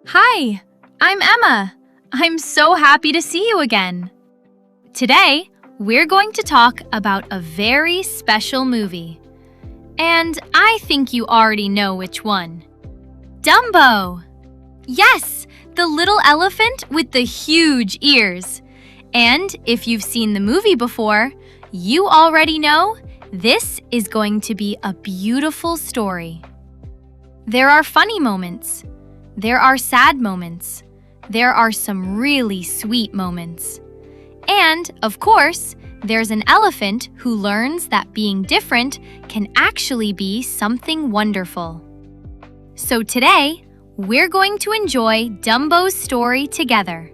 Hi, I'm Emma. I'm so happy to see you again. Today, we're going to talk about a very special movie. And I think you already know which one. Dumbo! Yes, the little elephant with the huge ears. And if you've seen the movie before, you already know this is going to be a beautiful story. There are funny moments. There are sad moments. There are some really sweet moments. And, of course, there's an elephant who learns that being different can actually be something wonderful. So today, we're going to enjoy Dumbo's story together.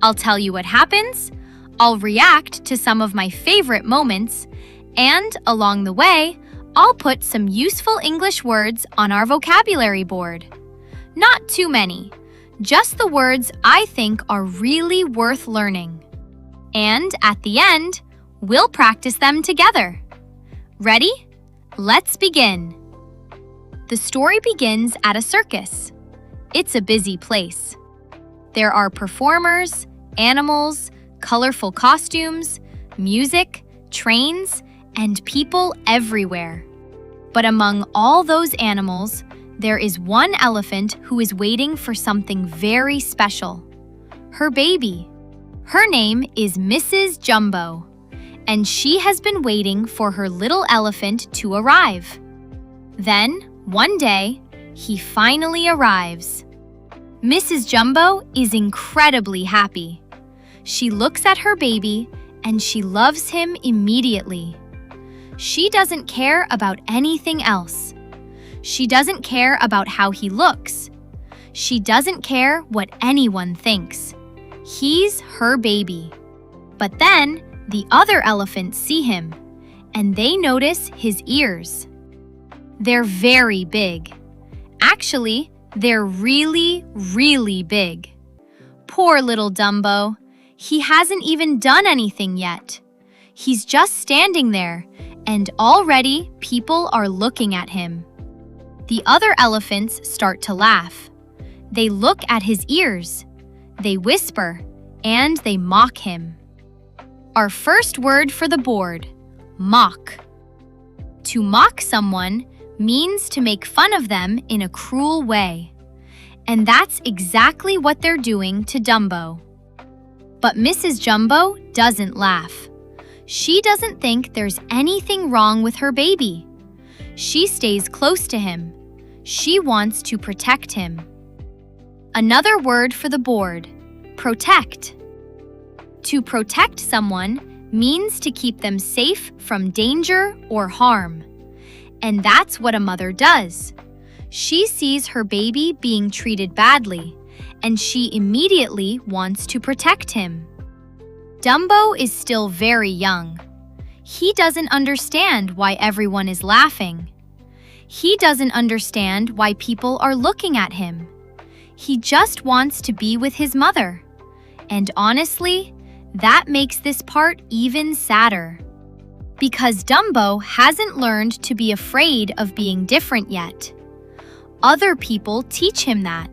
I'll tell you what happens, I'll react to some of my favorite moments, and along the way, I'll put some useful English words on our vocabulary board. Not too many, just the words I think are really worth learning. And at the end, we'll practice them together. Ready? Let's begin. The story begins at a circus. It's a busy place. There are performers, animals, colorful costumes, music, trains, and people everywhere. But among all those animals, there is one elephant who is waiting for something very special. Her baby. Her name is Mrs. Jumbo, and she has been waiting for her little elephant to arrive. Then, one day, he finally arrives. Mrs. Jumbo is incredibly happy. She looks at her baby and she loves him immediately. She doesn't care about anything else. She doesn't care about how he looks. She doesn't care what anyone thinks. He's her baby. But then the other elephants see him, and they notice his ears. They're very big. Actually, they're really, really big. Poor little Dumbo. He hasn't even done anything yet. He's just standing there, and already people are looking at him. The other elephants start to laugh. They look at his ears. They whisper, and they mock him. Our first word for the board, mock. To mock someone means to make fun of them in a cruel way. And that's exactly what they're doing to Dumbo. But Mrs. Jumbo doesn't laugh. She doesn't think there's anything wrong with her baby. She stays close to him. She wants to protect him. Another word for the board, protect. To protect someone means to keep them safe from danger or harm. And that's what a mother does. She sees her baby being treated badly, and she immediately wants to protect him. Dumbo is still very young. He doesn't understand why everyone is laughing. He doesn't understand why people are looking at him. He just wants to be with his mother. And honestly, that makes this part even sadder. Because Dumbo hasn't learned to be afraid of being different yet. Other people teach him that.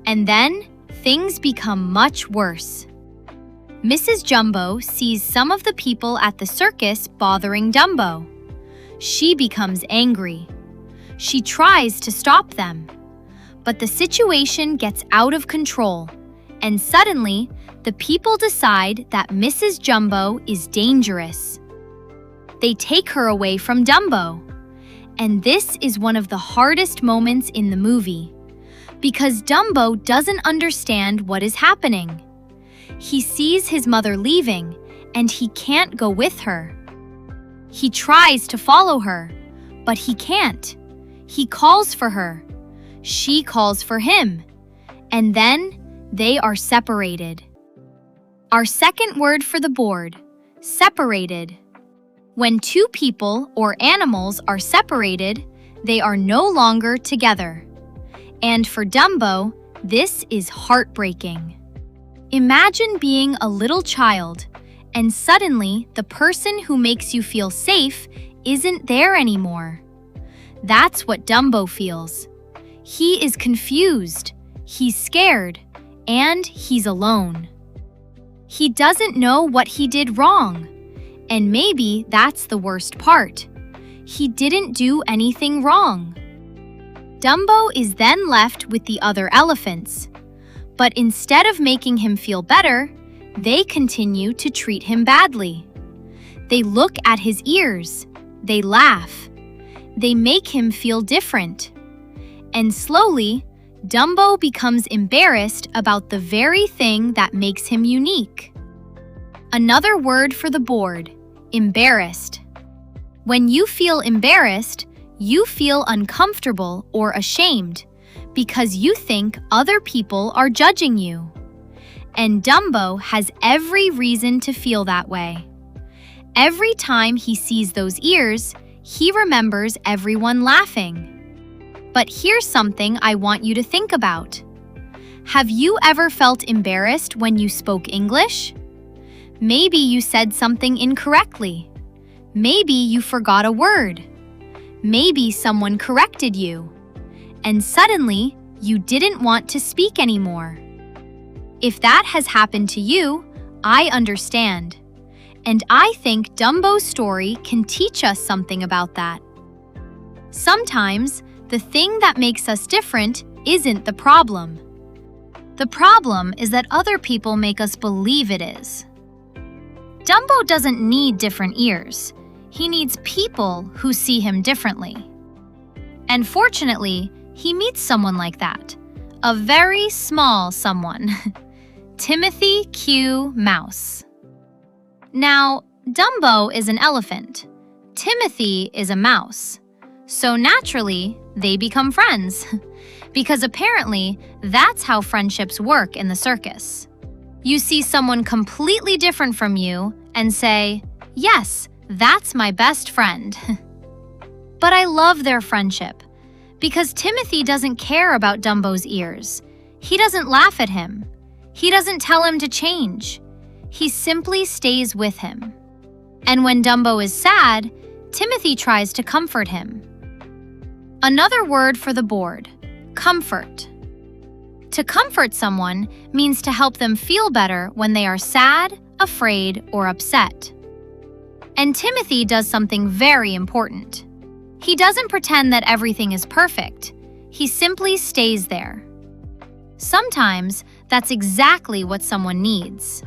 And then, things become much worse. Mrs. Jumbo sees some of the people at the circus bothering Dumbo. She becomes angry. She tries to stop them. But the situation gets out of control, and suddenly, the people decide that Mrs. Jumbo is dangerous. They take her away from Dumbo. And this is one of the hardest moments in the movie, because Dumbo doesn't understand what is happening. He sees his mother leaving, and he can't go with her. He tries to follow her, but he can't. He calls for her. She calls for him. And then they are separated. Our second word for the board, separated. When two people or animals are separated, they are no longer together. And for Dumbo, this is heartbreaking. Imagine being a little child, and suddenly the person who makes you feel safe isn't there anymore. That's what Dumbo feels. He is confused. He's scared, and he's alone. He doesn't know what he did wrong, and maybe that's the worst part. He didn't do anything wrong. Dumbo is then left with the other elephants, but instead of making him feel better, they continue to treat him badly. They look at his ears, they laugh, they make him feel different. And slowly, Dumbo becomes embarrassed about the very thing that makes him unique. Another word for the board, embarrassed. When you feel embarrassed, you feel uncomfortable or ashamed because you think other people are judging you. And Dumbo has every reason to feel that way. Every time he sees those ears, he remembers everyone laughing. But here's something I want you to think about. Have you ever felt embarrassed when you spoke English? Maybe you said something incorrectly. Maybe you forgot a word. Maybe someone corrected you. And suddenly, you didn't want to speak anymore. If that has happened to you, I understand. And I think Dumbo's story can teach us something about that. Sometimes, the thing that makes us different isn't the problem. The problem is that other people make us believe it is. Dumbo doesn't need different ears. He needs people who see him differently. And fortunately, he meets someone like that. A very small someone. Timothy Q. Mouse. Now, Dumbo is an elephant. Timothy is a mouse. So naturally, they become friends. Because apparently, that's how friendships work in the circus. You see someone completely different from you and say, "Yes, that's my best friend." But I love their friendship because Timothy doesn't care about Dumbo's ears. He doesn't laugh at him. He doesn't tell him to change. He simply stays with him. And when Dumbo is sad, Timothy tries to comfort him. Another word for the board, comfort. To comfort someone means to help them feel better when they are sad, afraid, or upset. And Timothy does something very important. He doesn't pretend that everything is perfect. He simply stays there. Sometimes, that's exactly what someone needs.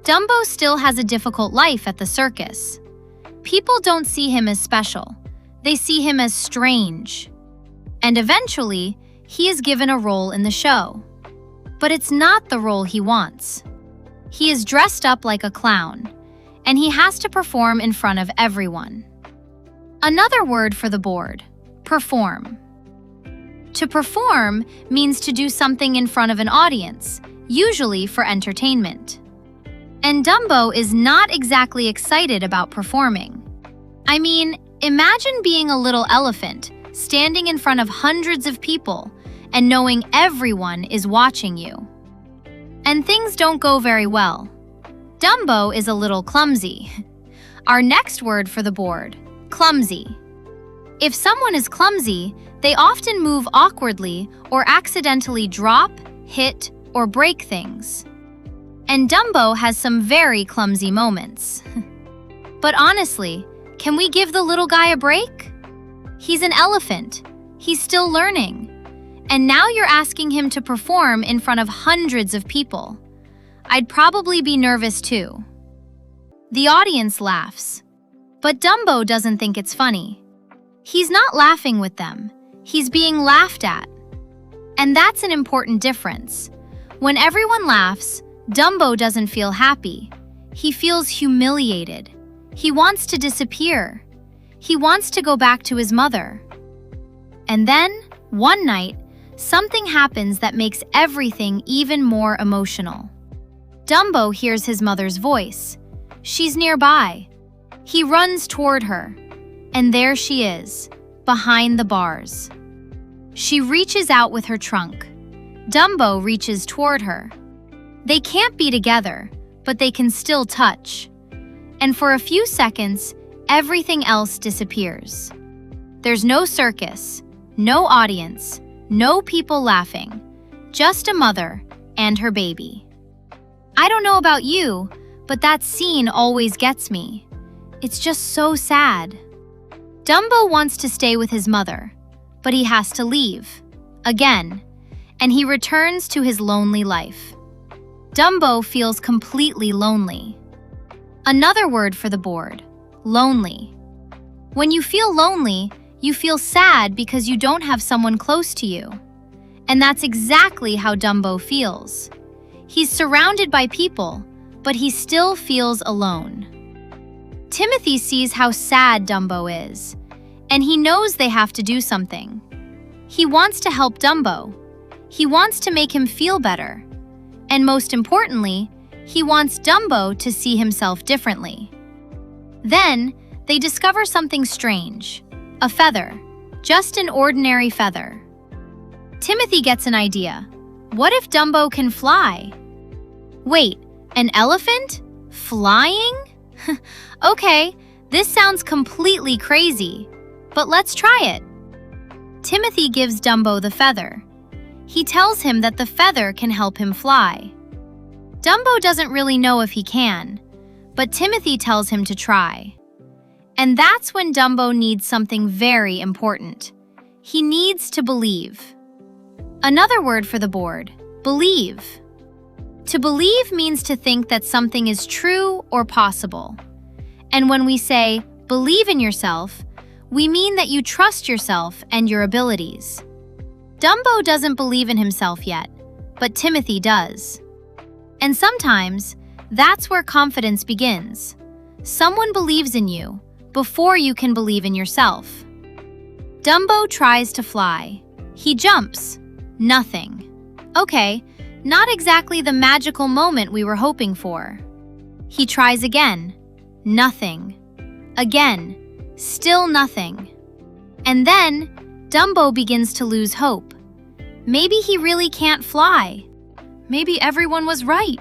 Dumbo still has a difficult life at the circus. People don't see him as special. They see him as strange. And eventually, he is given a role in the show. But it's not the role he wants. He is dressed up like a clown, and he has to perform in front of everyone. Another word for the board, perform. To perform means to do something in front of an audience, usually for entertainment. And Dumbo is not exactly excited about performing. I mean, imagine being a little elephant, standing in front of hundreds of people, and knowing everyone is watching you. And things don't go very well. Dumbo is a little clumsy. Our next word for the board, clumsy. If someone is clumsy, they often move awkwardly or accidentally drop, hit, or break things. And Dumbo has some very clumsy moments. But honestly, can we give the little guy a break? He's an elephant. He's still learning. And now you're asking him to perform in front of hundreds of people. I'd probably be nervous too. The audience laughs. But Dumbo doesn't think it's funny. He's not laughing with them. He's being laughed at. And that's an important difference. When everyone laughs, Dumbo doesn't feel happy. He feels humiliated. He wants to disappear. He wants to go back to his mother. And then, one night, something happens that makes everything even more emotional. Dumbo hears his mother's voice. She's nearby. He runs toward her. And there she is, behind the bars. She reaches out with her trunk. Dumbo reaches toward her. They can't be together, but they can still touch. And for a few seconds, everything else disappears. There's no circus, no audience, no people laughing, just a mother and her baby. I don't know about you, but that scene always gets me. It's just so sad. Dumbo wants to stay with his mother, but he has to leave, again, and he returns to his lonely life. Dumbo feels completely lonely. Another word for the board, lonely. When you feel lonely, you feel sad because you don't have someone close to you. And that's exactly how Dumbo feels. He's surrounded by people, but he still feels alone. Timothy sees how sad Dumbo is, and he knows they have to do something. He wants to help Dumbo. He wants to make him feel better. And most importantly, he wants Dumbo to see himself differently. Then, they discover something strange. A feather. Just an ordinary feather. Timothy gets an idea. What if Dumbo can fly? Wait, an elephant? Flying? Okay, this sounds completely crazy, but let's try it. Timothy gives Dumbo the feather. He tells him that the feather can help him fly. Dumbo doesn't really know if he can, but Timothy tells him to try. And that's when Dumbo needs something very important. He needs to believe. Another word for the board, believe. To believe means to think that something is true or possible. And when we say, believe in yourself, we mean that you trust yourself and your abilities. Dumbo doesn't believe in himself yet, but Timothy does. And sometimes, that's where confidence begins. Someone believes in you before you can believe in yourself. Dumbo tries to fly. He jumps. Nothing. Okay, not exactly the magical moment we were hoping for. He tries again. Nothing. Again. Still nothing. And then, Dumbo begins to lose hope. Maybe he really can't fly. Maybe everyone was right.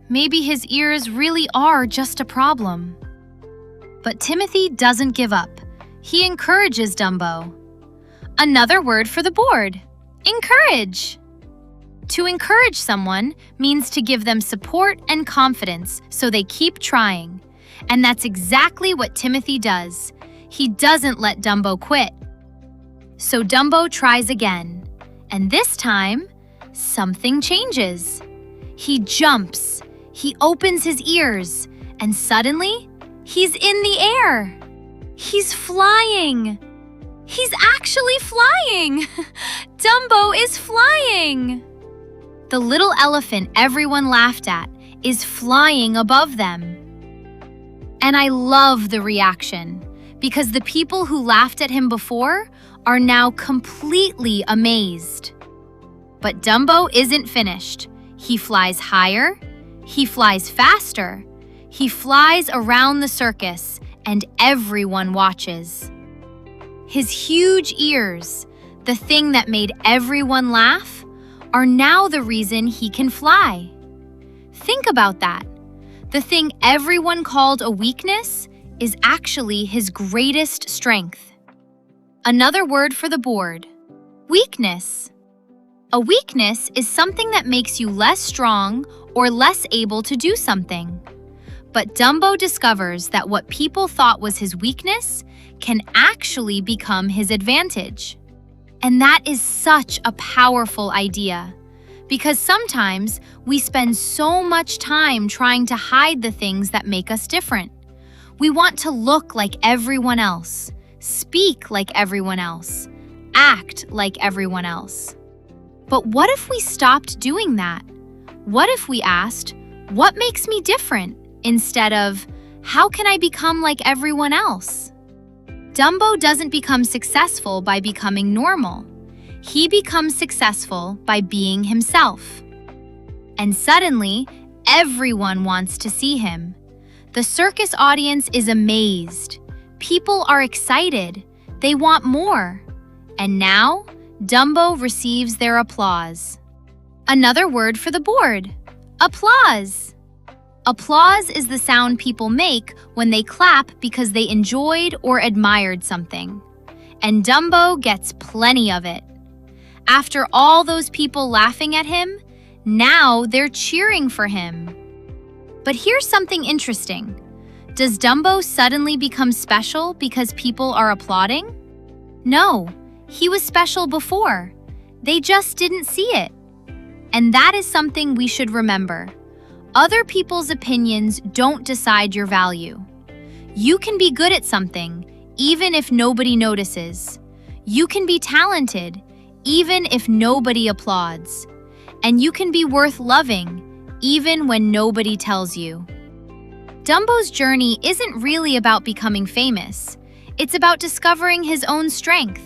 Maybe his ears really are just a problem. But Timothy doesn't give up. He encourages Dumbo. Another word for the board, encourage. To encourage someone means to give them support and confidence so they keep trying. And that's exactly what Timothy does. He doesn't let Dumbo quit. So Dumbo tries again. And this time, something changes. He jumps. He opens his ears. And suddenly, he's in the air. He's flying. He's actually flying. Dumbo is flying. The little elephant everyone laughed at is flying above them. And I love the reaction, because the people who laughed at him before are now completely amazed. But Dumbo isn't finished. He flies higher, he flies faster, he flies around the circus, and everyone watches. His huge ears, the thing that made everyone laugh, are now the reason he can fly. Think about that. The thing everyone called a weakness is actually his greatest strength. Another word for the board, weakness. A weakness is something that makes you less strong or less able to do something. But Dumbo discovers that what people thought was his weakness can actually become his advantage. And that is such a powerful idea, because sometimes we spend so much time trying to hide the things that make us different. We want to look like everyone else, speak like everyone else, act like everyone else. But what if we stopped doing that? What if we asked, what makes me different? Instead of, how can I become like everyone else? Dumbo doesn't become successful by becoming normal. He becomes successful by being himself. And suddenly, everyone wants to see him. The circus audience is amazed. People are excited. They want more. And now, Dumbo receives their applause. Another word for the board, applause. Applause is the sound people make when they clap because they enjoyed or admired something. And Dumbo gets plenty of it. After all those people laughing at him, now they're cheering for him. But here's something interesting. Does Dumbo suddenly become special because people are applauding? No, he was special before. They just didn't see it. And that is something we should remember. Other people's opinions don't decide your value. You can be good at something, even if nobody notices. You can be talented, even if nobody applauds. And you can be worth loving, even when nobody tells you. Dumbo's journey isn't really about becoming famous. It's about discovering his own strength.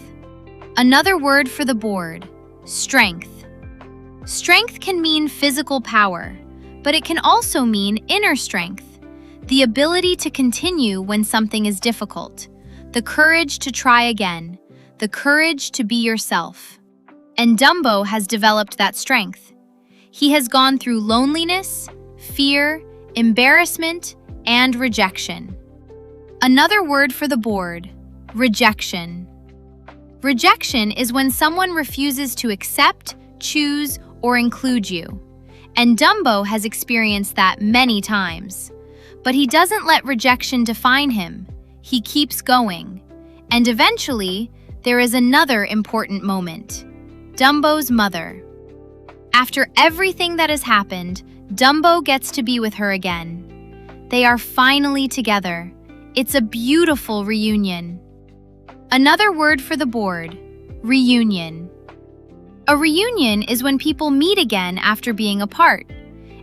Another word for the board: strength. Strength can mean physical power, but it can also mean inner strength, the ability to continue when something is difficult, the courage to try again, the courage to be yourself. And Dumbo has developed that strength. He has gone through loneliness, fear, embarrassment, and rejection. Another word for the board: rejection. Rejection is when someone refuses to accept, choose, or include you. And Dumbo has experienced that many times. But he doesn't let rejection define him. He keeps going. And eventually, there is another important moment: Dumbo's mother. After everything that has happened, Dumbo gets to be with her again. They are finally together. It's a beautiful reunion. Another word for the board: reunion. A reunion is when people meet again after being apart.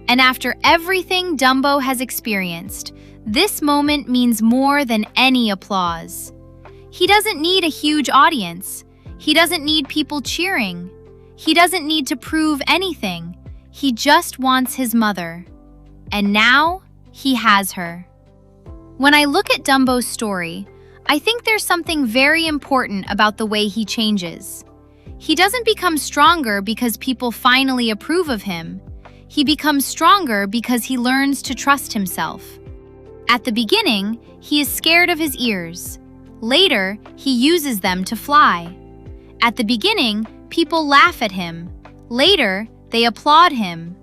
And after everything Dumbo has experienced, this moment means more than any applause. He doesn't need a huge audience. He doesn't need people cheering. He doesn't need to prove anything. He just wants his mother. And now, he has her. When I look at Dumbo's story, I think there's something very important about the way he changes. He doesn't become stronger because people finally approve of him. He becomes stronger because he learns to trust himself. At the beginning, he is scared of his ears. Later, he uses them to fly. At the beginning, people laugh at him. Later, they applaud him.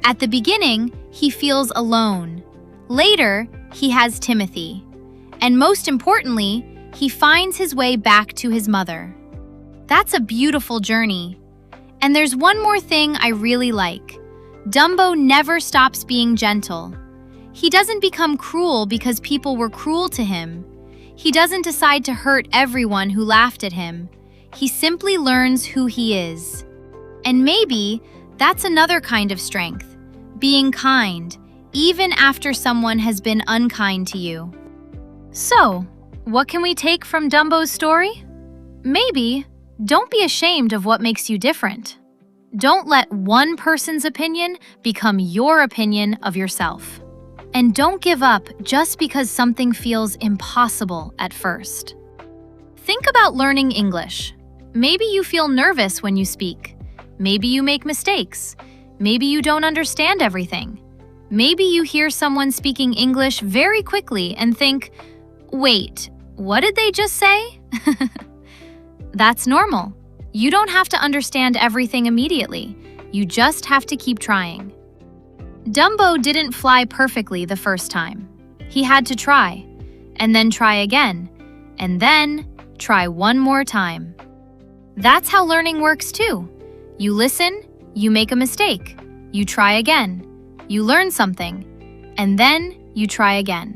At the beginning, he feels alone. Later, he has Timothy. And most importantly, he finds his way back to his mother. That's a beautiful journey. And there's one more thing I really like. Dumbo never stops being gentle. He doesn't become cruel because people were cruel to him. He doesn't decide to hurt everyone who laughed at him. He simply learns who he is. And maybe that's another kind of strength: being kind, even after someone has been unkind to you. So, what can we take from Dumbo's story? Maybe, don't be ashamed of what makes you different. Don't let one person's opinion become your opinion of yourself. And don't give up just because something feels impossible at first. Think about learning English. Maybe you feel nervous when you speak. Maybe you make mistakes. Maybe you don't understand everything. Maybe you hear someone speaking English very quickly and think, "Wait, what did they just say?" That's normal. You don't have to understand everything immediately. You just have to keep trying. Dumbo didn't fly perfectly the first time. He had to try, and then try again, and then try one more time. That's how learning works too. You listen, you make a mistake, you try again, you learn something, and then you try again.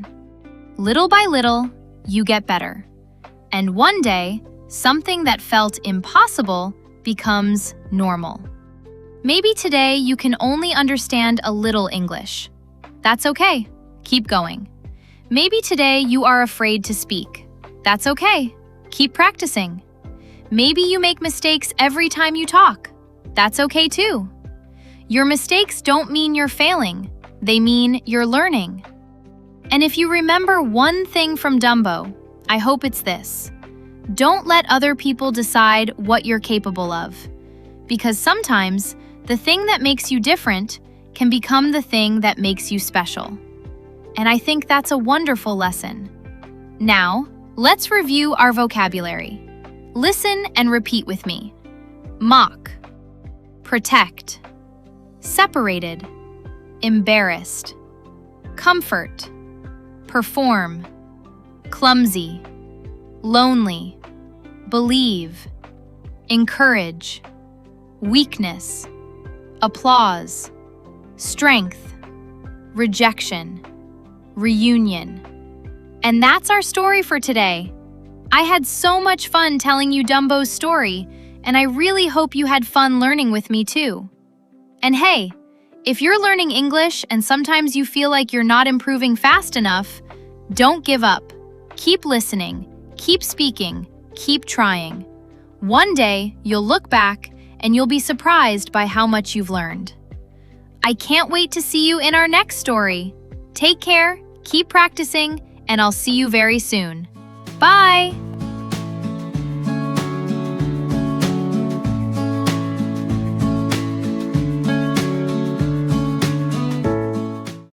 Little by little, you get better. And one day, something that felt impossible becomes normal. Maybe today you can only understand a little English. That's okay. Keep going. Maybe today you are afraid to speak. That's okay. Keep practicing. Maybe you make mistakes every time you talk. That's okay too. Your mistakes don't mean you're failing. They mean you're learning. And if you remember one thing from Dumbo, I hope it's this: don't let other people decide what you're capable of. Because sometimes, the thing that makes you different can become the thing that makes you special. And I think that's a wonderful lesson. Now, let's review our vocabulary. Listen and repeat with me. mock, protect, separated, embarrassed, comfort, perform, clumsy, lonely, believe, encourage, weakness, applause, strength, rejection, reunion. And that's our story for today. I had so much fun telling you Dumbo's story, and I really hope you had fun learning with me too. And hey, if you're learning English and sometimes you feel like you're not improving fast enough, don't give up. Keep listening, keep speaking, keep trying. One day, you'll look back and you'll be surprised by how much you've learned. I can't wait to see you in our next story. Take care, keep practicing, and I'll see you very soon. Bye!